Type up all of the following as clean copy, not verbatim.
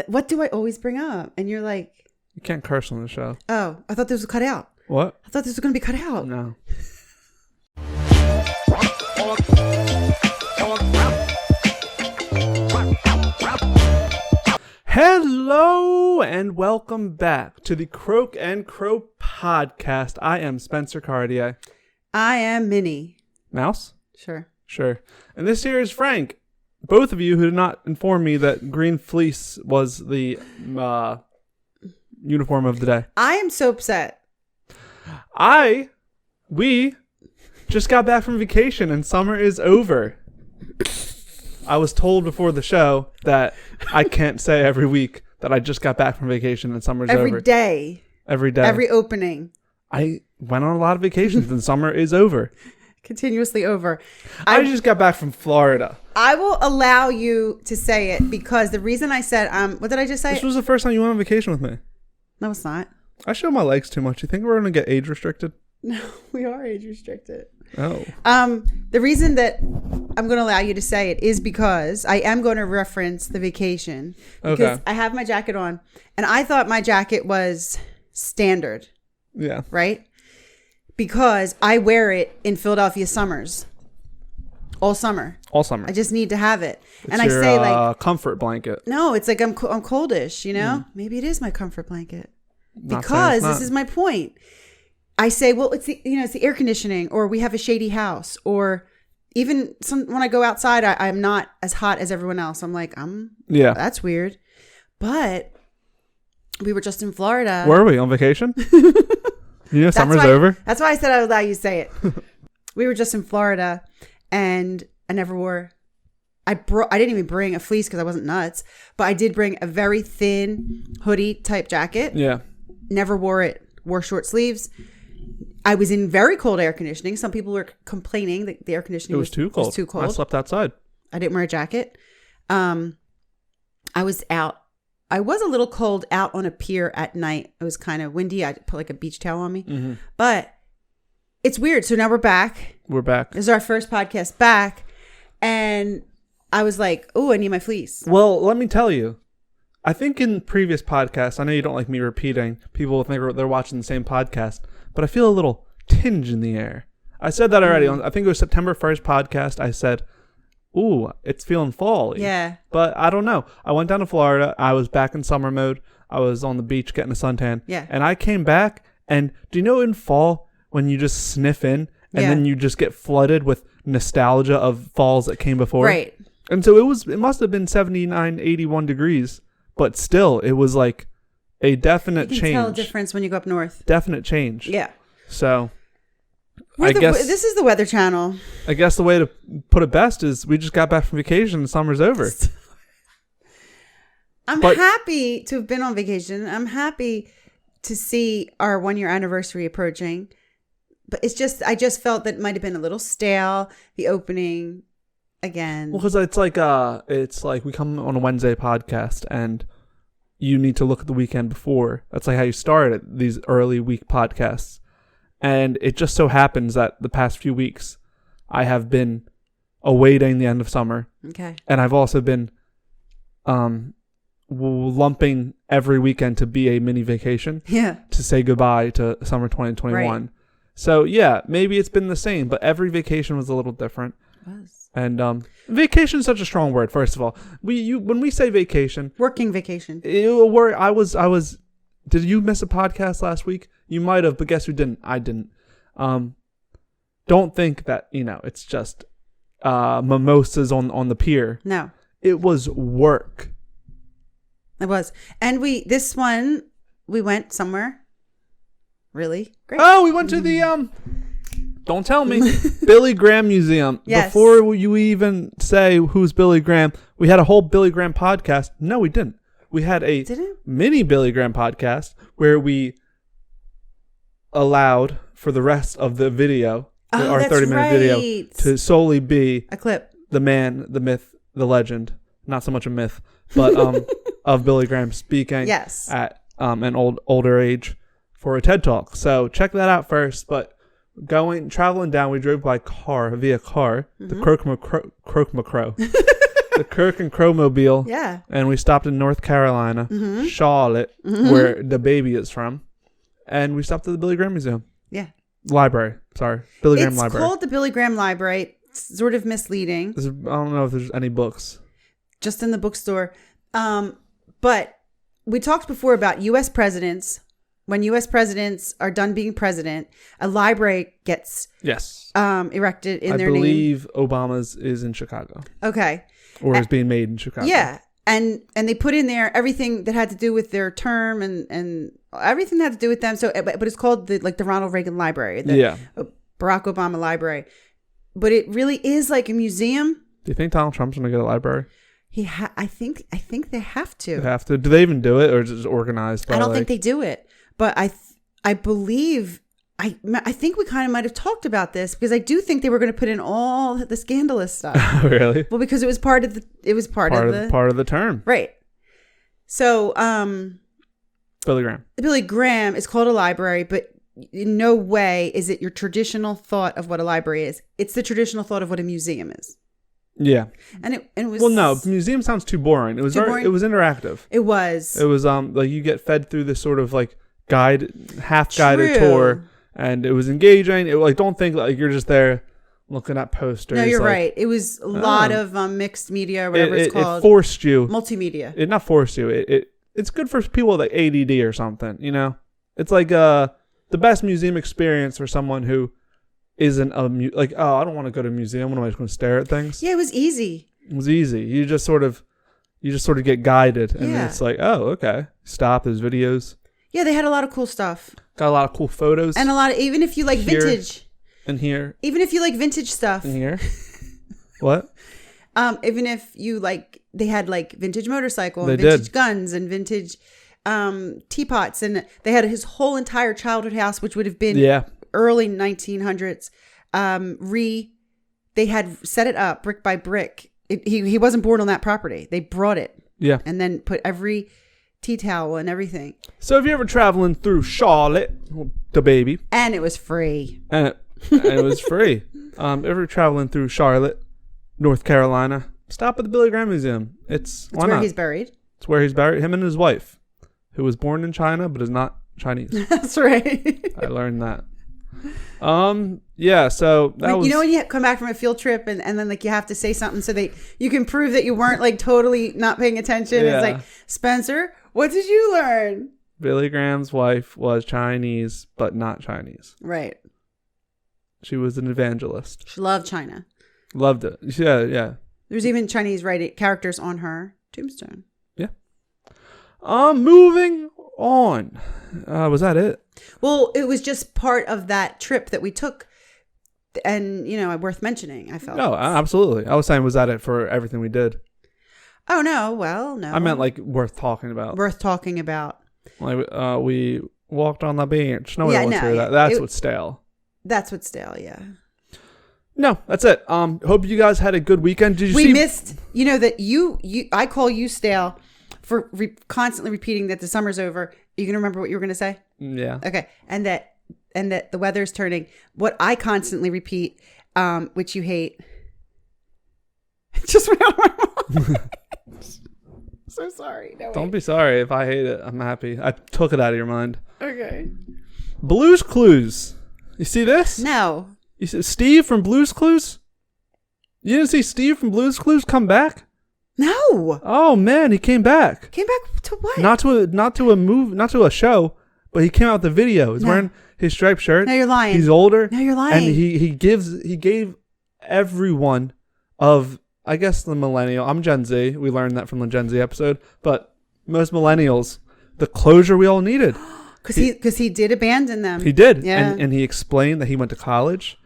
What do I always bring up? And you're like, You can't curse on the show. oh, I thought this was cut out. What? I thought this was going to be cut out. No. Hello and welcome back to the Croak and Crow podcast. I am Spencer Cartier. I am Minnie. Mouse? Sure. Sure. And this here is Frank. Both of you who did not inform me that green fleece was the uniform of the day. I am so upset. We just got back from vacation and summer is over. I was told before the show that I can't say every week that I just got back from vacation and summer's over. Every day. Every day. Every opening. I went on a lot of vacations and summer is over. Continuously over. I just got back from Florida. I will allow you to say it because the reason I said, what did I just say? This was the first time you went on vacation with me. No, it's not. I show my legs too much. You think we're going to get age restricted? No, we are age restricted. Oh. The reason that I'm going to allow you to say it is because I am going to reference the vacation. Because I have my jacket on. And I thought my jacket was standard. Yeah. Right? Because I wear it in Philadelphia summers. All summer. All summer. I just need to have it. It's and your, I say like comfort blanket. No, it's like I'm coldish, you know? Maybe it is my comfort blanket. Not Because this is my point. I say, well, it's the air conditioning, or we have a shady house, or even when I go outside, I'm not as hot as everyone else. I'm like, that's weird. But we were just in Florida. Were we on vacation? Summer's over. That's why I said I would allow you to say it. We were just in Florida, and I never wore. I didn't even bring a fleece because I wasn't nuts, but I did bring a very thin hoodie type jacket. Yeah. Never wore it. Wore short sleeves. I was in very cold air conditioning. Some people were complaining that the air conditioning was too cold. I slept outside. I didn't wear a jacket. I was out. I was a little cold out on a pier at night. It was kind of windy. I put like a beach towel on me. Mm-hmm. But it's weird. So now we're back. We're back. This is our first podcast back. And I was like, oh, I need my fleece. Well, let me tell you. I think in previous podcasts, I know you don't like me repeating. People think they're watching the same podcast. But I feel a little tinge in the air. I said that already. I think it was September 1st podcast. I said, ooh, it's feeling fall. Yeah. But I don't know. I went down to Florida. I was back in summer mode. I was on the beach getting a suntan. Yeah. And I came back. And do you know in fall when you just sniff in and then you just get flooded with nostalgia of falls that came before? Right. And so it must have been 79, 81 degrees. But still, it was like a definite change. You can tell a difference when you go up north. Definite change. Yeah. So, this is the Weather Channel. I guess the way to put it best is we just got back from vacation and summer's over. I'm happy to have been on vacation. I'm happy to see our 1-year anniversary approaching. But I just felt that it might have been a little stale, the opening again. Well, because it's like we come on a Wednesday podcast and you need to look at the weekend before. That's like how you start at these early week podcasts. And it just so happens that the past few weeks I have been awaiting the end of summer. Okay. And I've also been lumping every weekend to be a mini vacation. Yeah. To say goodbye to summer 2021. Right. So yeah, maybe it's been the same, but every vacation was a little different. It was. And vacation is such a strong word. First of all, when we say vacation, working vacation. I was. Did you miss a podcast last week? You might have, but guess who didn't? I didn't. Don't think that it's just mimosas on the pier. No, it was work. It was, and we went somewhere really great. Oh, we went to the Don't tell me. Billy Graham Museum. Yes. Before you even say who's Billy Graham, we had a whole Billy Graham podcast. No, we didn't. We had a mini Billy Graham podcast where we allowed for the rest of the video, our 30-minute video, to solely be a clip. The man, the myth, the legend. Not so much a myth, but of Billy Graham speaking at an older age for a TED Talk. So check that out first, but traveling down, we drove via car, the Croak McCrow. the Kirk and Crowmobile. Yeah. And we stopped in North Carolina, Charlotte, where the baby is from. And we stopped at the Billy Graham Museum. Yeah. Library. Sorry. Billy Graham Library. It's called the Billy Graham Library. It's sort of misleading. I don't know if there's any books. Just in the bookstore. But we talked before about U.S. presidents. When U.S. presidents are done being president, a library gets erected in their name. I believe Obama's is in Chicago. Okay. Or is being made in Chicago. Yeah. And they put in there everything that had to do with their term and everything that had to do with them. So, but it's called the Ronald Reagan Library. The Barack Obama Library. But it really is like a museum. Do you think Donald Trump's going to get a library? I think they have to. They have to. Do they even do it, or is it organized? I don't think they do it. But I believe I think we kind of might have talked about this because I do think they were going to put in all the scandalous stuff. Really? Well, because it was part of the term, right? So, Billy Graham. Billy Graham is called a library, but in no way is it your traditional thought of what a library is. It's the traditional thought of what a museum is. Yeah. And it was. Well, no, museum sounds too boring. It was boring? It was interactive. It was like you get fed through this sort of like half guided tour, and it was engaging. Don't think like you're just there looking at posters. No, you're right. It was a lot of mixed media, or whatever it's called. It forced you. Multimedia. It not forced you. It's good for people with like ADD or something. You know, it's like the best museum experience for someone who isn't I don't want to go to a museum. What am I just going to stare at things? Yeah, it was easy. It was easy. You just sort of get guided, and it's like, oh, okay. Stop. There's videos. Yeah, they had a lot of cool stuff. Got a lot of cool photos. And a lot of, even if you like vintage. And here. Even if you like vintage stuff. And here. What? Even if you like, they had like vintage motorcycle and vintage guns and vintage teapots. And they had his whole entire childhood house, which would have been early 1900s. They had set it up brick by brick. He wasn't born on that property. They brought it. Yeah. And then put every tea towel and everything. So if you're ever traveling through Charlotte, the baby, and it was free, and it was free. Ever traveling through Charlotte, North Carolina, stop at the Billy Graham Museum. It's where he's buried. It's where he's buried. Him and his wife, who was born in China but is not Chinese. That's right. I learned that. Yeah. So that was, when you come back from a field trip and then like you have to say something so that you can prove that you weren't like totally not paying attention. Yeah. It's like, Spencer, what did you learn? Billy Graham's wife was Chinese, but not Chinese. Right. She was an evangelist. She loved China. Loved it. Yeah. There's even Chinese characters on her tombstone. Yeah. Moving on. Was that it? Well, it was just part of that trip that we took, and worth mentioning. I felt. No, absolutely. I was saying, was that it for everything we did? Oh no! Well, no. I meant like worth talking about. Worth talking about. Like we walked on the beach. Nobody wants to hear that. That's what's stale. That's what's stale. Yeah. No, that's it. Hope you guys had a good weekend. Did you see? We missed. That you. I call you stale for constantly repeating that the summer's over. Are you gonna remember what you were gonna say? Yeah. Okay. And that the weather's turning. What I constantly repeat, which you hate. Just went out of my mind. So sorry. No, don't be sorry if I hate it. I'm happy. I took it out of your mind. Okay. Blue's Clues. You see this? No. You see Steve from Blue's Clues? You didn't see Steve from Blue's Clues come back? No. Oh man, he came back. Came back to what? Not to a show, but he came out with the video. He's wearing his striped shirt. No, you're lying. He's older. No, you're lying. And he gave everyone of, I guess, the millennial. I'm Gen Z. We learned that from the Gen Z episode. But most millennials, the closure we all needed. Because he did abandon them. He did. Yeah. And he explained that he went to college,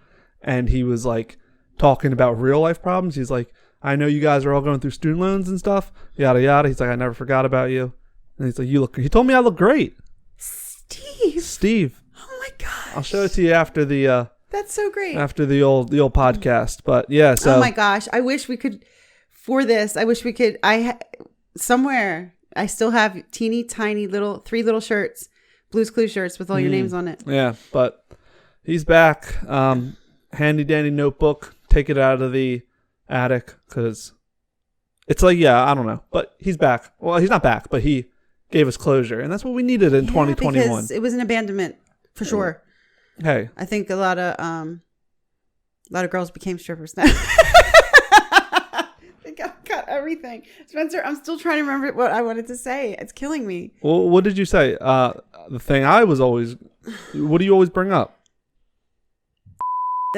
and he was like talking about real life problems. He's like, I know you guys are all going through student loans and stuff, yada yada. He's like, I never forgot about you. And he's like, he told me I look great. Steve. Oh my gosh. I'll show it to you after the that's so great. After the old podcast. But yeah, so oh my gosh. I wish we could somewhere I still have teeny tiny little 3 little shirts, Blue's Clues shirts with all your names on it. Yeah, but he's back. Handy dandy notebook. Take it out of the attic because It's like, yeah, I don't know. But he's back. Well, he's not back, but he gave us closure. And that's what we needed in 2021. Because it was an abandonment, for sure. Hey. I think a lot of girls became strippers now. They got everything. Spencer, I'm still trying to remember what I wanted to say. It's killing me. Well, what did you say? The thing I was always... What do you always bring up?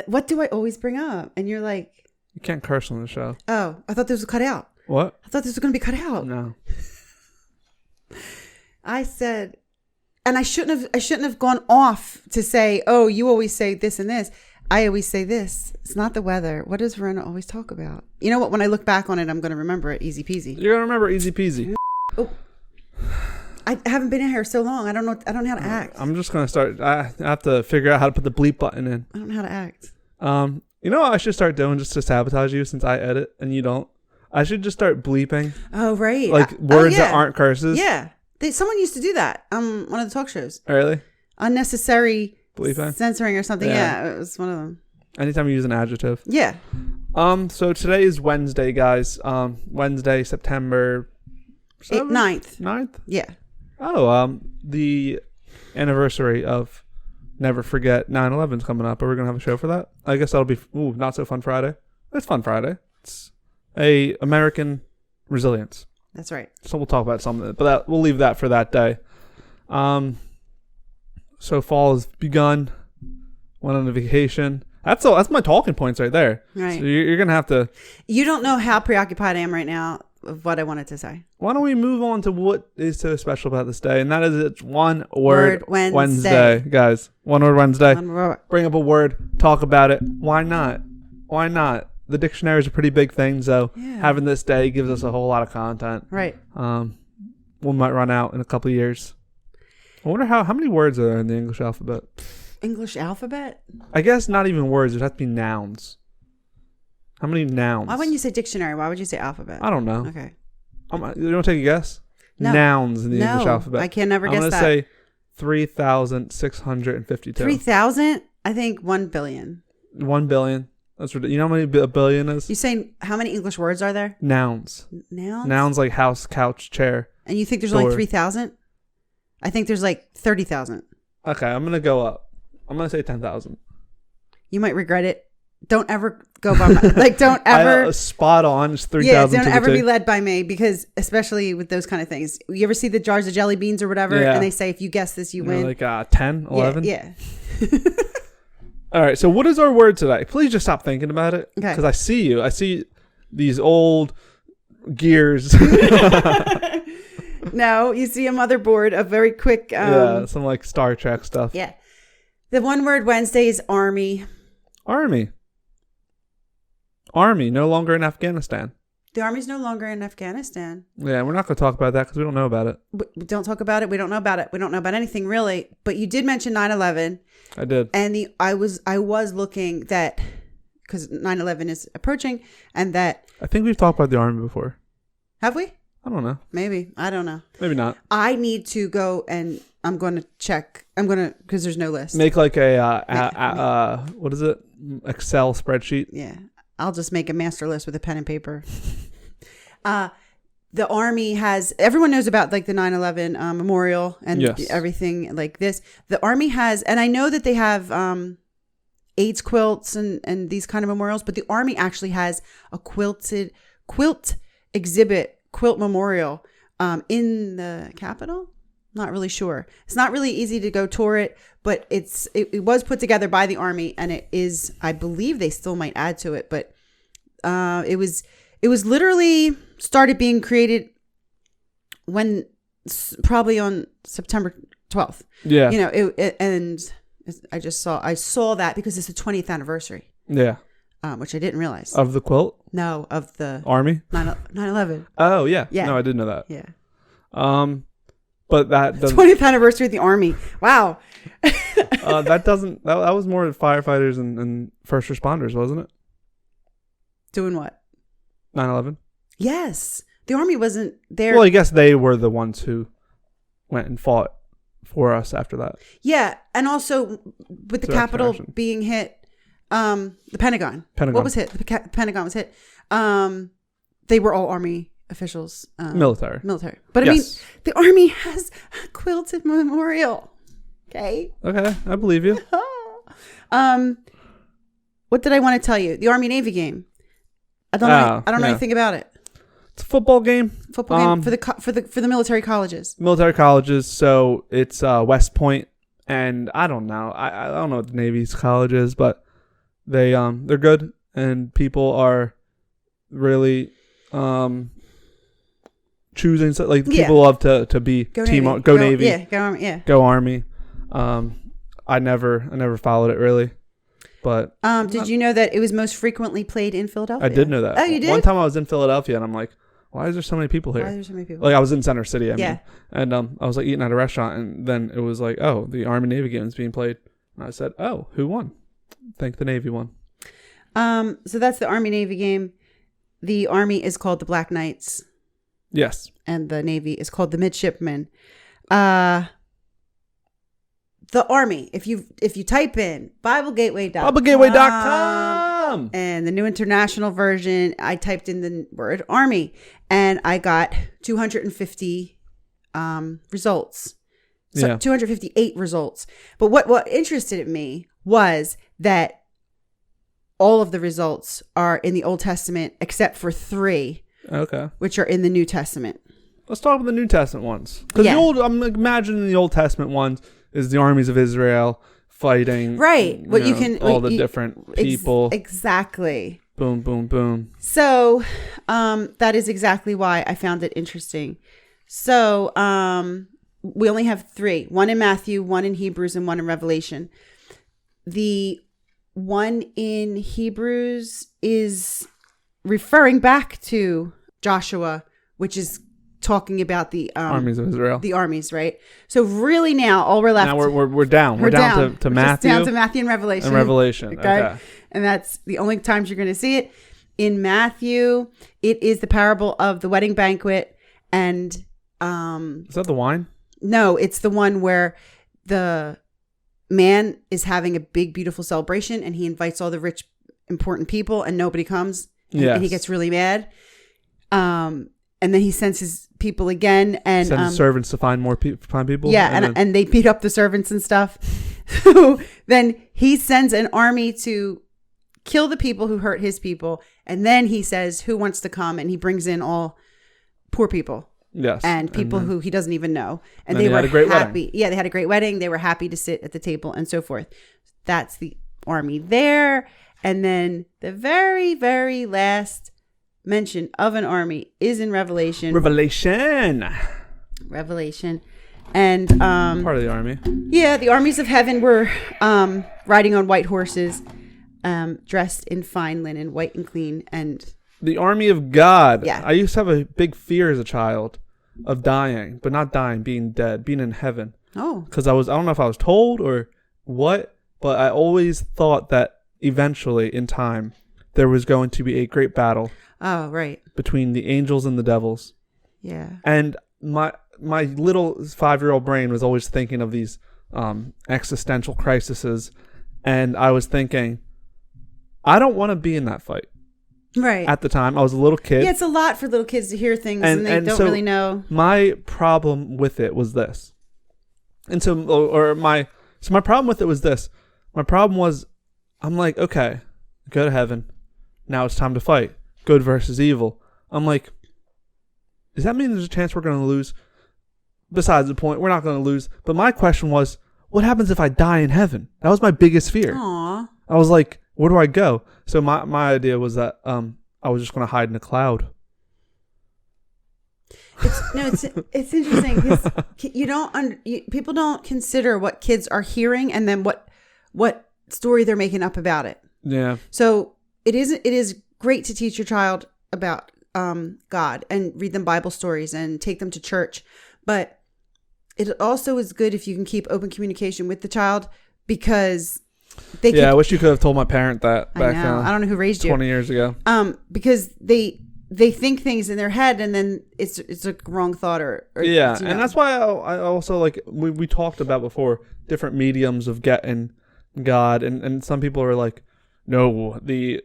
What do I always bring up? And you're like... You can't curse on the show. Oh, I thought this was cut out. What? I thought this was going to be cut out. No. I said... And I shouldn't have gone off to say, oh, you always say this and this. I always say this. It's not the weather. What does Verona always talk about? You know what? When I look back on it, I'm going to remember it. Easy peasy. You're going to remember easy peasy. Oh. I haven't been in here so long. I don't know how to act. I'm just going to start. I have to figure out how to put the bleep button in. I don't know how to act. You know what I should start doing just to sabotage you since I edit and you don't? I should just start bleeping. Oh, right. Like words that aren't curses. Yeah. Someone used to do that on one of the talk shows. Really? Unnecessary bleeping? Censoring or something. Yeah, it was one of them. Anytime you use an adjective. Yeah. So today is Wednesday, guys. Wednesday, September 9th. 9th? Yeah. Oh, the anniversary of Never Forget 9/11 is coming up. Are we going to have a show for that? I guess that'll be, Not So Fun Friday. It's Fun Friday. It's a American resilience. That's right. So we'll talk about something, but we'll leave that for that day. So fall has begun. Went on a vacation. That's my talking points right there. Right. So you're going to have to... You don't know how preoccupied I am right now of what I wanted to say. Why don't we move on to what is so special about this day? And that is it's one word Wednesday. Guys. One word Wednesday. One word. Bring up a word. Talk about it. Why not? Why not? The dictionary is a pretty big thing, so having this day gives us a whole lot of content. Right. We might run out in a couple of years. I wonder how many words are there in the English alphabet? English alphabet? I guess not even words. It has to be nouns. How many nouns? Why wouldn't you say dictionary? Why would you say alphabet? I don't know. Okay. You want to take a guess? No. Nouns in the English alphabet. I can never guess that. I'm going to say 3,652. 3,000? I think 1 billion. 1 billion. That's ridiculous. You know how many a billion is? You saying how many English words are there? Nouns. Nouns? Nouns like house, couch, chair. And you think there's only 3,000? I think there's like 30,000. Okay, I'm going to go up. I'm going to say 10,000. You might regret it. Don't ever go by my... don't ever... spot on. It's 3,000. Yeah, don't ever be led by me because especially with those kind of things. You ever see the jars of jelly beans or whatever? Yeah. And they say if you guess this, you win. Like 10, 11? Yeah. All right, so what is our word today? Please just stop thinking about it. Okay. Because I see these old gears. No, you see a motherboard, a very quick... some like Star Trek stuff. Yeah. The one word Wednesday is army. Army, no longer in Afghanistan. The army's no longer in Afghanistan. Yeah, we're not going to talk about that because we don't know about it. We don't talk about it. We don't know about it. We don't know about anything really. But you did mention 9/11. I did. And I was looking that because 9/11 is approaching, and that I think we've talked about the army before. Have we? I don't know. Maybe. I don't know. Maybe not. I need to go and I'm going to check. Because there's no list. Make like a what is it? Excel spreadsheet. Yeah. I'll just make a master list with a pen and paper. The army has, everyone knows about like the 9/11 memorial and everything like this. The army has, and I know that they have AIDS quilts and these kind of memorials, but the army actually has a quilt memorial in the Capitol. Not really sure. It's not really easy to go tour it, but it was put together by the army, and it is, I believe they still might add to it, but it was literally started being created probably on September 12th. Yeah. You know, and I saw that because it's the 20th anniversary. Yeah. Which I didn't realize. Of the quilt? No, of the army? 9/11. Oh, yeah. No, I didn't know that. Yeah. But that 20th anniversary of the army. Wow. that was more firefighters and first responders, wasn't it? Doing what? 9/11. Yes. The army wasn't there. Well, I guess they were the ones who went and fought for us after that. Yeah. And also with the Capitol being hit, the Pentagon. What was hit? The Pentagon was hit. they were all Army officials. Military. But I mean, the Army has a quilted memorial. Okay, I believe you. What did I want to tell you? The Army Navy game. I don't know anything about it. It's a football game. For the military colleges. Military colleges. So it's West Point, and I don't know. I don't know what the Navy's college is, but they're good, and people are really choosing. Like people love to be go team Navy. Go Navy. Yeah, go Army. Yeah, go Army. I never followed it really. But did you know that it was most frequently played in Philadelphia? I did know that. Oh, you did? One time I was in Philadelphia and I'm like, why is there so many people here? Like I was in Center City, I mean. And I was like eating at a restaurant and then it was like, oh, the Army Navy game is being played. And I said, oh, who won? I think the Navy won. So that's the Army Navy game. The Army is called the Black Knights. Yes. And the Navy is called the Midshipmen. The Army, if you type in BibleGateway.com and the New International Version, I typed in the word Army and I got 250 results. So 258 results. But what interested me was that all of the results are in the Old Testament except for 3. Okay. Which are in the New Testament. Let's talk about the New Testament ones. Because I'm imagining the Old Testament ones is the armies of Israel fighting. Right. Different people. Exactly. Boom, boom, boom. So that is exactly why I found it interesting. So we only have 3. 1 in Matthew, 1 in Hebrews, and 1 in Revelation. The one in Hebrews is referring back to Joshua, which is talking about the armies of Israel, the armies, right? So really, now all we're left. Now we're down. We're down to Matthew. Down to Matthew and Revelation. Okay. And that's the only times you're going to see it. In Matthew, it is the parable of the wedding banquet, and is that the wine? No, it's the one where the man is having a big, beautiful celebration, and he invites all the rich, important people, and nobody comes. And he gets really mad. And then he sends his people again, and sends his servants to find people. Yeah, and they beat up the servants and stuff. So then he sends an army to kill the people who hurt his people, and then he says, "Who wants to come?" And he brings in all poor people. Yes, and people who he doesn't even know, and they were had a great happy. Wedding. Yeah, they had a great wedding. They were happy to sit at the table and so forth. That's the army there, and then the very, very last mention of an army is in Revelation. And part of the army. Yeah, the armies of heaven were riding on white horses, dressed in fine linen, white and clean, and the army of God. Yeah. I used to have a big fear as a child of dying, but not dying, being dead, being in heaven. Oh. Because I don't know if I was told or what, but I always thought that eventually in time there was going to be a great battle. Oh, right. Between the angels and the devils. Yeah. And my little 5-year-old brain was always thinking of these existential crises, and I was thinking, I don't want to be in that fight. Right. At the time, I was a little kid. Yeah, it's a lot for little kids to hear things and they don't really know. My problem with it was this. And my problem with it was this. My problem was, I'm like, okay, go to heaven. Now it's time to fight. Good versus evil. I'm like, does that mean there's a chance we're going to lose? Besides the point, we're not going to lose. But my question was, what happens if I die in heaven? That was my biggest fear. Aww. I was like, where do I go? So my idea was that I was just going to hide in a cloud. It's interesting because people don't consider what kids are hearing and then what story they're making up about it. Yeah. So it is great to teach your child about God and read them Bible stories and take them to church, but it also is good if you can keep open communication with the child because I wish you could have told my parent that back then. I don't know who raised 20 years ago. Because they think things in their head and then it's a wrong thought or yeah, and that's why I also like we talked about before different mediums of getting God, and some people are like, no, the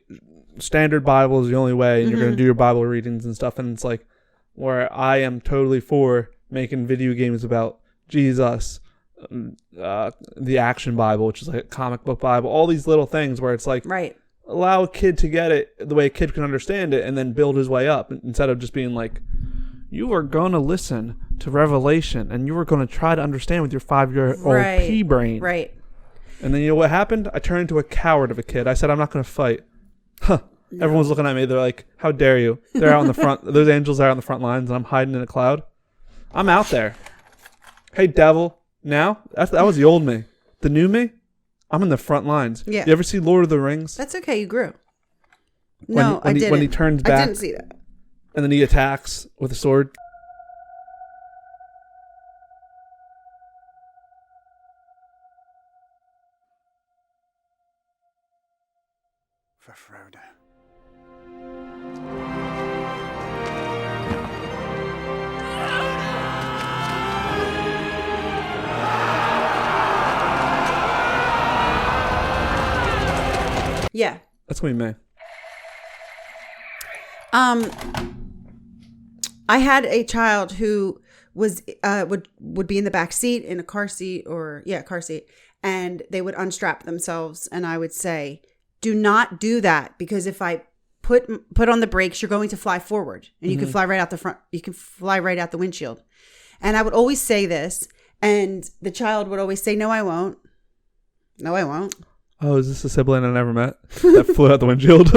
standard Bible is the only way, and you're going to do your Bible readings and stuff. And it's like, where I am totally for making video games about Jesus, the Action Bible, which is like a comic book Bible, all these little things where it's like, right, allow a kid to get it the way a kid can understand it, and then build his way up, instead of just being like, you are going to listen to Revelation, and you are going to try to understand with your 5-year-old pea brain. Right. And then you know what happened? I turned into a coward of a kid. I said, I'm not going to fight. Huh. No. Everyone's looking at me. They're like, how dare you? They're out in the front. Those angels are out on the front lines, and I'm hiding in a cloud. I'm out there. Hey, devil. Now? That was the old me. The new me? I'm in the front lines. Yeah. You ever see Lord of the Rings? That's okay. You grew. I didn't. When he turns back. I didn't see that. And then he attacks with a sword. For Frodo. Yeah. That's going to be me. I had a child who was would be in the back seat in a car seat car seat, and they would unstrap themselves, and I would say, do not do that, because if I put on the brakes, you're going to fly forward, and you can fly right out the front. You can fly right out the windshield. And I would always say this, and the child would always say, no, I won't. No, I won't. Oh, is this a sibling I never met that flew out the windshield?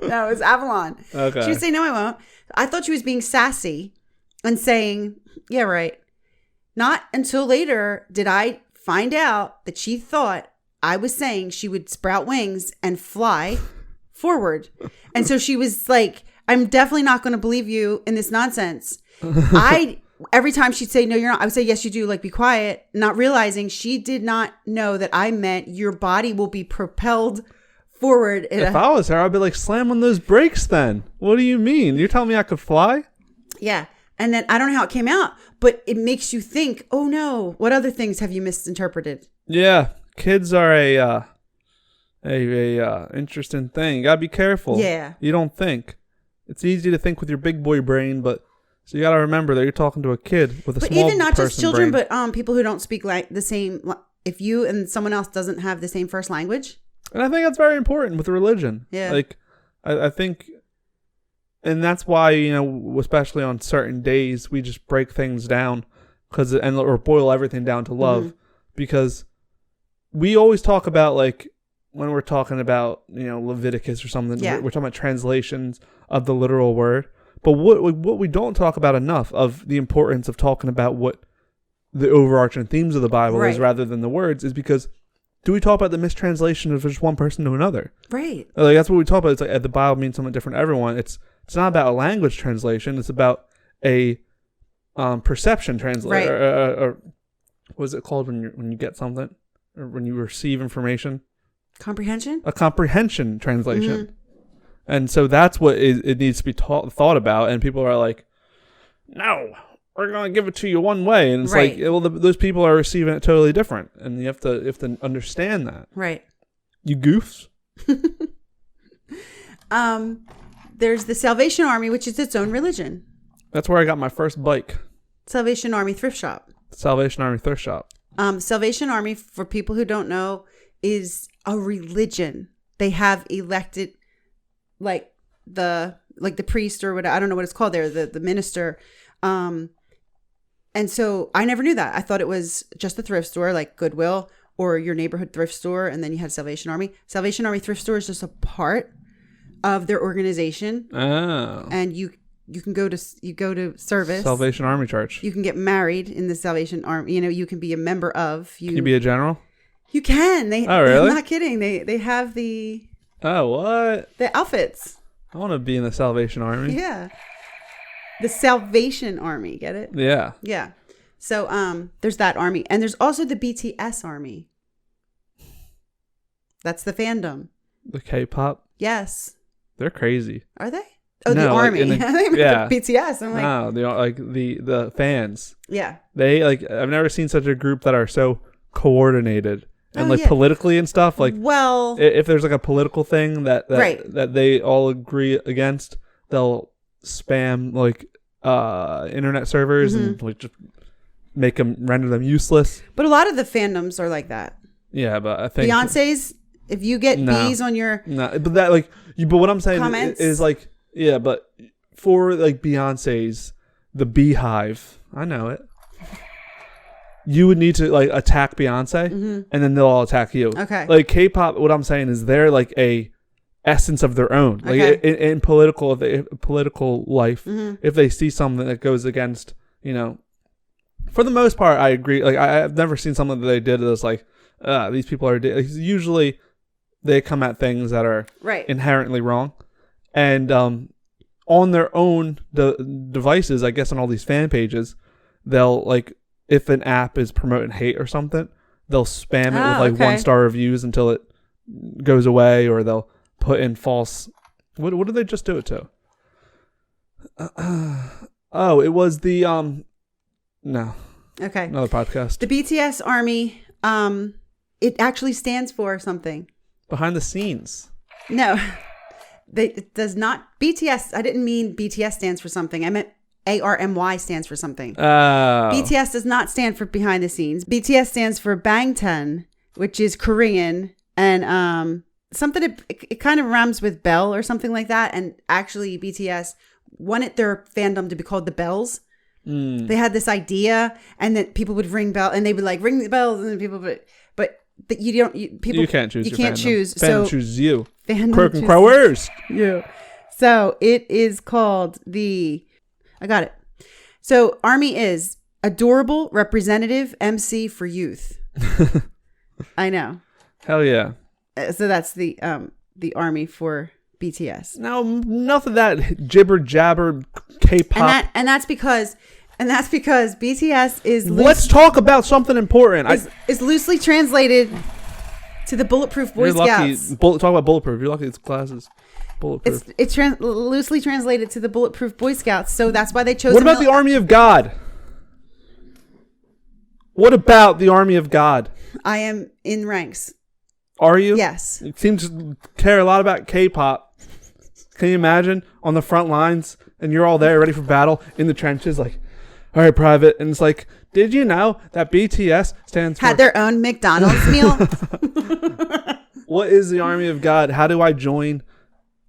No, it was Avalon. Okay. She would say, no, I won't. I thought she was being sassy and saying, yeah, right. Not until later did I find out that she thought I was saying she would sprout wings and fly forward. And so she was like, I'm definitely not going to believe you in this nonsense. Every time she'd say, no, you're not, I would say, yes, you do. Like, be quiet. Not realizing she did not know that I meant your body will be propelled forward. If I was her, I'd be like, slam on those brakes then. What do you mean? You're telling me I could fly? Yeah. And then I don't know how it came out, but it makes you think, oh no, what other things have you misinterpreted? Yeah. Kids are a interesting thing. You gotta be careful. Yeah. You don't think. It's easy to think with your big boy brain, but so you gotta remember that you're talking to a kid with a small person brain. But even not just children, but people who don't speak like the same. If you and someone else doesn't have the same first language, and I think that's very important with religion. Yeah. Like I think, and that's why, especially on certain days, we just break things down or boil everything down to love, because we always talk about, like, when we're talking about, Leviticus or something, we're talking about translations of the literal word. But what we don't talk about enough of the importance of talking about what the overarching themes of the Bible is rather than the words is because do we talk about the mistranslation of just one person to another? Right. Like, that's what we talk about. It's like the Bible means something different to everyone. It's not about a language translation. It's about a perception translation. Right. Or what is it called when you get something or when you receive information? Comprehension. A comprehension translation. Mm-hmm. And so that's what it needs to be thought about. And people are like, no, we're going to give it to you one way. And it's like, well, those people are receiving it totally different. And you have to understand that. Right. You goofs. There's the Salvation Army, which is its own religion. That's where I got my first bike. Salvation Army Thrift Shop. Salvation Army Thrift Shop. Salvation Army, for people who don't know, is a religion. They have elected like the priest or whatever, I don't know what it's called there, the minister. And so I never knew that. I thought it was just a thrift store like Goodwill or your neighborhood thrift store, and then you had Salvation Army. Salvation Army Thrift Store is just a part of their organization. Oh. And you can go to service. Salvation Army Church. You can get married in the Salvation Army. You can be a member of. Can you be a general? You can. Oh, really? I'm not kidding. They have the. Oh, what? The outfits. I want to be in the Salvation Army. Yeah. The Salvation Army, get it? Yeah. Yeah. So there's that army. And there's also the BTS army. That's the fandom. The K-pop? Yes. They're crazy. Are they? Oh, no, the army. Yeah. The BTS. I'm like, no, the fans. Yeah. They I've never seen such a group that are so coordinated and politically and stuff. Like, well, if there's like a political thing that right. that they all agree against, they'll spam like internet servers and like just render them useless. But a lot of the fandoms are like that. Yeah, but I think Beyonce's, if you get bees on your but that like but what I'm saying comments? is like but for like Beyonce's the beehive, I know it. You would need to like attack Beyonce, and then they'll all attack you. Okay. Like K-pop, what I'm saying is they're like a essence of their own. Like in political life, if they see something that goes against, for the most part, I agree. Like I've never seen something that they did that's like, these people are. Usually, they come at things that are inherently wrong, and on their own devices, I guess on all these fan pages, they'll like. If an app is promoting hate or something, they'll spam it with like 1-star reviews until it goes away, or they'll put in false. What did they just do it to? It was the no. Okay. Another podcast. The BTS Army. It actually stands for something. Behind the scenes. No, it does not. BTS. I didn't mean BTS stands for something. I meant. ARMY stands for something. BTS does not stand for behind the scenes. BTS stands for Bangtan, which is Korean, and something it kind of rhymes with bell or something like that. And actually, BTS wanted their fandom to be called the Bells. They had this idea, and that people would ring bell, and they would like ring the bells, and then people would. But you don't. You can't choose. You can't choose. Fandom chooses you. Croak and Crowers. Yeah. So it is called the. I got it. So Army is adorable representative MC for youth. I know. Hell yeah. So that's the Army for BTS. Now enough of that jibber jabber K-pop. And that's because BTS is let's talk about something important. Is loosely translated to the Bulletproof Boy Scouts. Talk about Bulletproof. You're lucky it's classes. It's loosely translated to the Bulletproof Boy Scouts, so that's why they chose. What about the Army of God? What about the Army of God? I am in ranks. Are you? Yes. You seem to care a lot about K-pop. Can you imagine on the front lines and you're all there ready for battle in the trenches, like, all right, private, and it's like, did you know that BTS stands for... Had their own McDonald's meal? What is the Army of God? How do I join?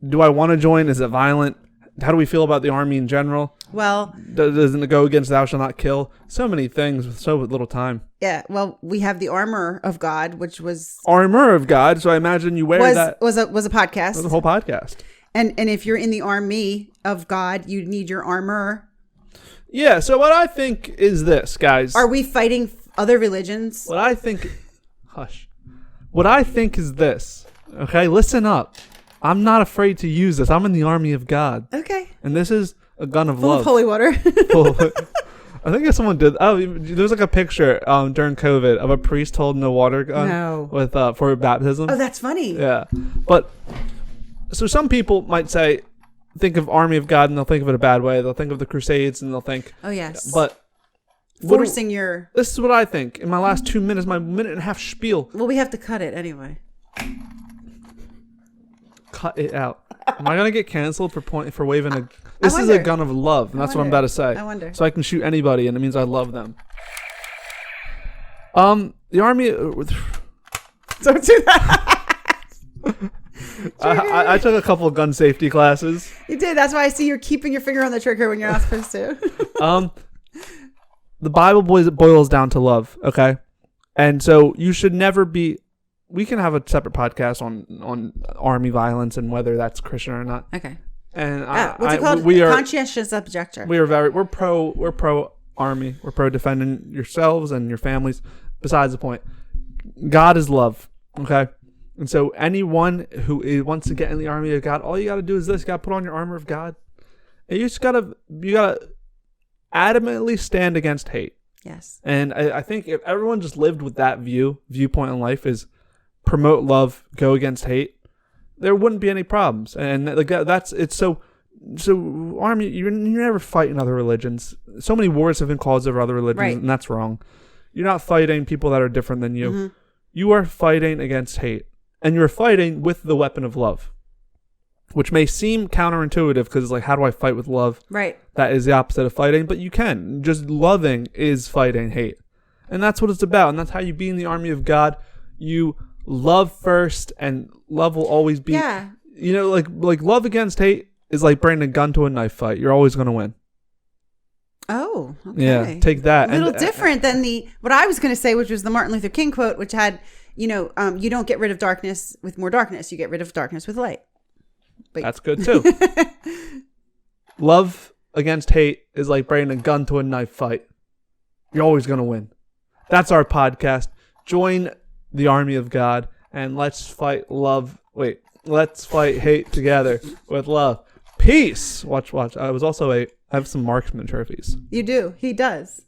Do I want to join? Is it violent? How do we feel about the army in general? Well, doesn't it go against thou shalt not kill? So many things with so little time. Yeah, well, we have the armor of God, which was armor of God. So I imagine you wear that was a podcast. It was a whole podcast. And if you're in the army of God, you need your armor. Yeah. So what I think is this, guys. Are we fighting other religions? What I think. Hush. What I think is this. Okay, listen up. I'm not afraid to use this. I'm in the army of God. Okay. And this is a gun of full love. Of holy water. I think if someone did. Oh, there was like a picture during COVID of a priest holding a water gun with for baptism. Oh, that's funny. Yeah, but so some people might think of army of God and they'll think of it a bad way. They'll think of the Crusades and they'll think, oh yes, but forcing your. This is what I think. In my last 2 minutes, my minute and a half spiel. Well, we have to cut it anyway. Cut it out. Am I gonna get canceled for waving a? This is a gun of love, and that's what I'm about to say. I wonder. So I can shoot anybody, and it means I love them. The army. Don't do that. I took a couple of gun safety classes. You did. That's why I see you're keeping your finger on the trigger when you're not supposed to. The Bible boils down to love. Okay, and so you should never be. We can have a separate podcast on army violence and whether that's Christian or not. Okay. And what's it called? We are conscientious objector. We're pro army. We're pro defending yourselves and your families. Besides the point, God is love. Okay, and so anyone who wants to get in the army of God, all you got to do is this: you got to put on your armor of God, and you gotta adamantly stand against hate. Yes. And I think if everyone just lived with that viewpoint in life is promote love, go against hate, there wouldn't be any problems. And like that's it's so army. You're never fighting other religions. So many wars have been caused over other religions, right. And that's wrong. You're not fighting people that are different than you. Mm-hmm. you are fighting against hate. And you're fighting with the weapon of love. Which may seem counterintuitive because it's like, how do I fight with love? Right. That is the opposite of fighting, but you can. Just loving is fighting hate. And that's what it's about. And that's how you be in the army of God. You love first, and love will always be. Yeah. You know, like love against hate is like bringing a gun to a knife fight. You're always going to win. Oh, okay. Yeah, take that. A little different than what I was going to say, which was the Martin Luther King quote, which had, you don't get rid of darkness with more darkness. You get rid of darkness with light. But that's good too. Love against hate is like bringing a gun to a knife fight. You're always going to win. That's our podcast. Join the army of God and let's fight let's fight hate together with love. Peace. Watch. I have some marksman trophies. You do. He does.